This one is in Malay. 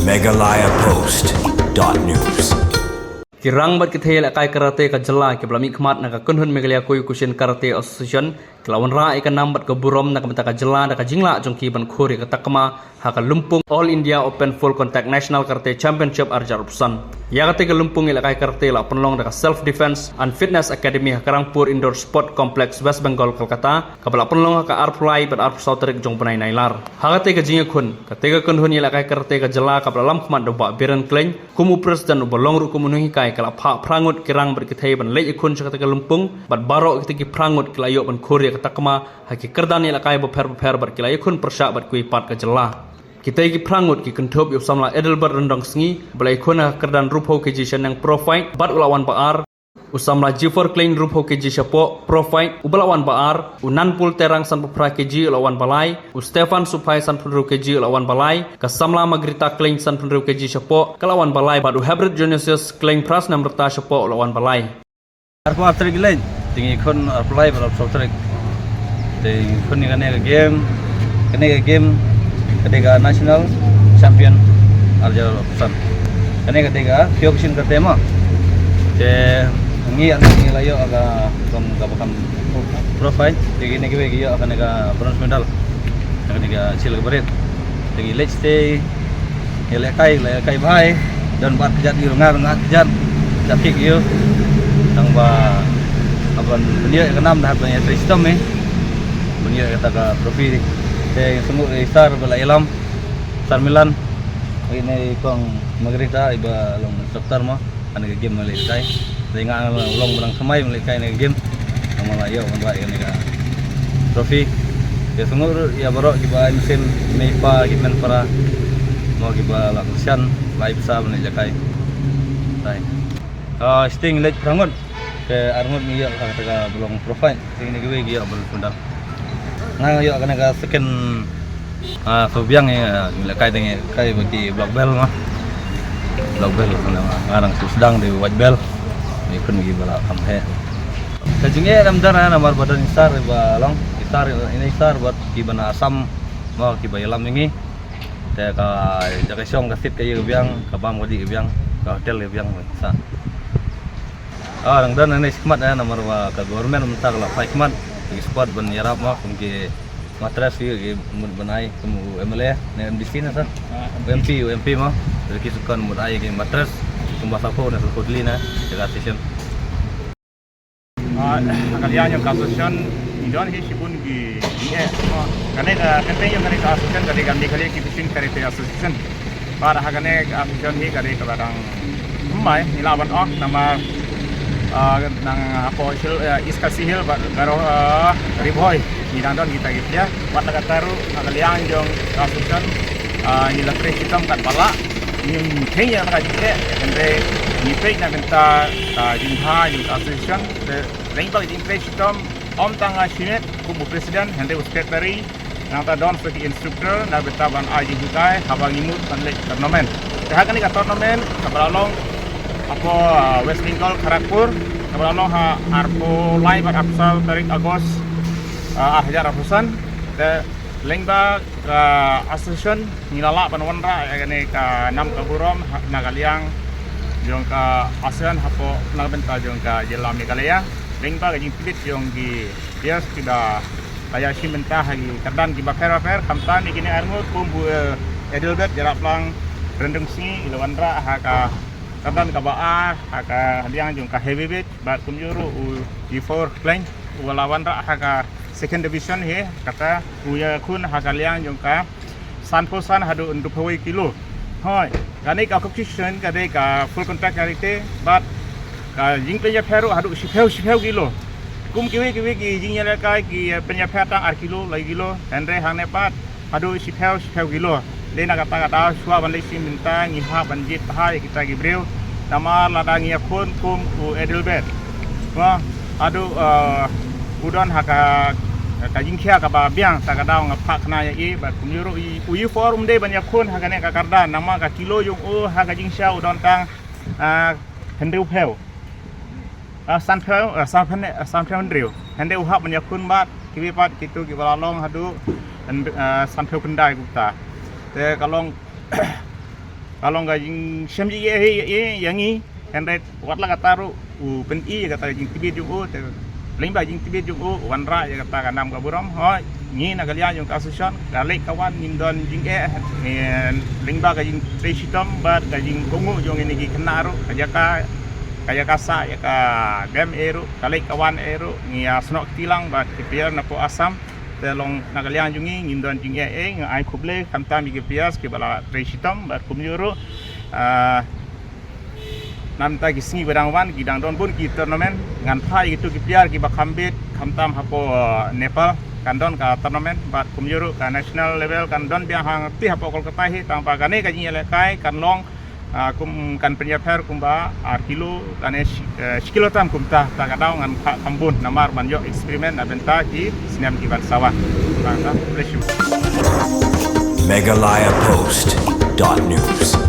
megalayapost.news. Kirang bat kita la kai karate ka jela ke blami khmat na ka kunhun Meghalaya Koi Kushin Karate Association kelawan ra ikan nambat ke burom na ka mata ka jela na ka jingla jongki ban khori ka takma ha ka lumpung All India Open Full Contact National Karate Championship arjar upsan ya ka te ka lumpung la kai karate la penlong da ka Self Defense and Fitness Academy ha Karangpur Indoor Sport Complex West Bengal Kolkata ka bala penlong ka Arfly bat Arf Sautrik jong panai nailar ha ka te ka jinga khun ka te ka kunhun la kai karate ka jela ka bala lam khmat do ba biran kleng kumu president ubolong ru kumunuhi kai kala pha prangut kirang berkithai ban lei ikun sakata kalumpung bat baro kitiki prangut kilayo ban khori katakma haki kerdani la kai boper bat kilay ikun persya bat kui pat ka jela kitai ki prangut ki kenthop yop samla edelbert rendang sngi balai ikun kerdan rupho ki jishan yang pro fight bat ulawan baar usamla jifor klein rupho ki jishapo pro fight ubalawan baar unanpul terang san pupra ki ji ulawan balai Stefan Supai san punru ki ji ulawan balai kasamla magrita klein san punru ki jishapo kalawan balai badu hybrid Genesis klein pras namrta shapo ulawan balai Arpo after gilay tingi kon apply bar software tingi kon ni kane game ketiga national champion arja pesan kane ketiga kyokushin kate ma je ngi angi layo aga kom gabakan profile tingi ne giwe giyo akan ga bronze medal ketiga silver beret tingi let's stay lekai bhai dan bat jat di ngar jat kick yo tang ba aban benia kenam dah punya sistem benia kata ka trofi sungguh star bala ilam star Milan ini kong magrita iba long instructor mo ane game malay kai dengan long barang semai malay kai ne game malayo kan ini ka trofi sungguh ya baro iba mesin meipa gimen para mau iba lakusian live sa malay jakai tai sting late prangon ke armut ni ya kata belum profile ini gue dia belum sundal nah yo kana ka second sobiang ya kai dengan kai bagi black belt mah black belt kana ngarang sedang di white belt ni kun gi bala kam he kajinge ramdana nomor badan star ba long star ini star buat ki bana asam mau ki bayalam ini te ka jaga song ka sit ka yo biang ka bam ka di biang ka hotel biang sa orang dan ini semat nomor ke government mentak lah hikmat di squad ban yarap mah ke matras ke mud banai ke MLA ne MDC na san UMP mah dari kisukan mud ai ke matras tumbas apa na kodli na jaga session kalian yang kasusan idon hi sibun gi karena yang kali kasusan dari kali kipisin kali association para hagane kasusan hi kali kadang mai nilawan ok nama nang apa iskasi hill karo riboy ni dandon kita gitu ya pada kataru kalian jong kasusan ni lakre hitam kan pala ni kenya ka jike ende ni pe na benta jingha ni association de lengkap jingre hitam om tanga sinet kubu presiden hende secretary nang ta don sebagai instructor na benta ban aji hukai habang imut panle tournament kahakani ka tournament kabalong apa West Bengal Karangpur kabalong ha arpo live bar apsal tarik Agos hajar rapusan de lengba association nilala panwanra agane ka nam kaburom nagaliang jong ka ASEAN hapo nagbenta jong ka jela Meghalaya lengba ka jingpilit jong gi dia sudah kaya simenta hagi kadan di bakar kamtan ikini armut kumbu edelbet jarak lang rendeng si ilawandra haka kadan ka baa haka hadiang jong ka heavyweight bat kumjuru G4 klein walawan ra haka second division he kata uya kun haka liang jong ka sanposan hadu untuk 20 kilo hoi kani ka competition kade ka full contact karate bat ka jingpenya peru hadu 10 kilo kum kiwi ki jingnya kai ki penyapatan kilo lagi kilo andre hang nepat hadu 10 kilo lena kata suwa ban lesi minta ngiha banjit hai kita gibreu nama ladang ya pun kum edelbet wah adu udon haka kajingkhia ka ba biang ta kadang ngapak na ya i bat kumyuru i forum de banyak kun haka ne ka karda nama ka kilo yung haka jingsia udon tang hendeu peu sanpeu ndriu hendeu hak banyak kun bat kiwi pat kitu ki balalong hadu sanpeu kendai gupta te kalong kalau nggak jing semji yang ini hendak buat lah kata ru penti kata jing tibi jung limba jing tibi jung wanra ya kata kanam kaburam ho ni nak kalian yung kasusun kalik kawan nindon jing limba ka jing tresitom bat ka jing kungu yung ini kenaru kaya kasa ya ka dem eru kalik kawan eru ni asnok tilang bat kipiar na po asam telong nagalian jungi ngindon jing ngai kuble kamta mi kipias ke bala tresitom bat kumyuru namta gisingi berangwan gidang don pun ki tournament ngan phai gitu kipiar ki bakambit kamtam hapo Nepal kandon ka tournament bat kumyuru ka national level kandon biang hang ti hapo Kolkata hi tang pa kane ka jing lekai kanlong kum kan penyaper kumba kilo kane kilogram kumta ta kadau ngan kambun namar banjo eksperimen abenta ki sinam ki bansawan maka bless you Meghalaya Post.news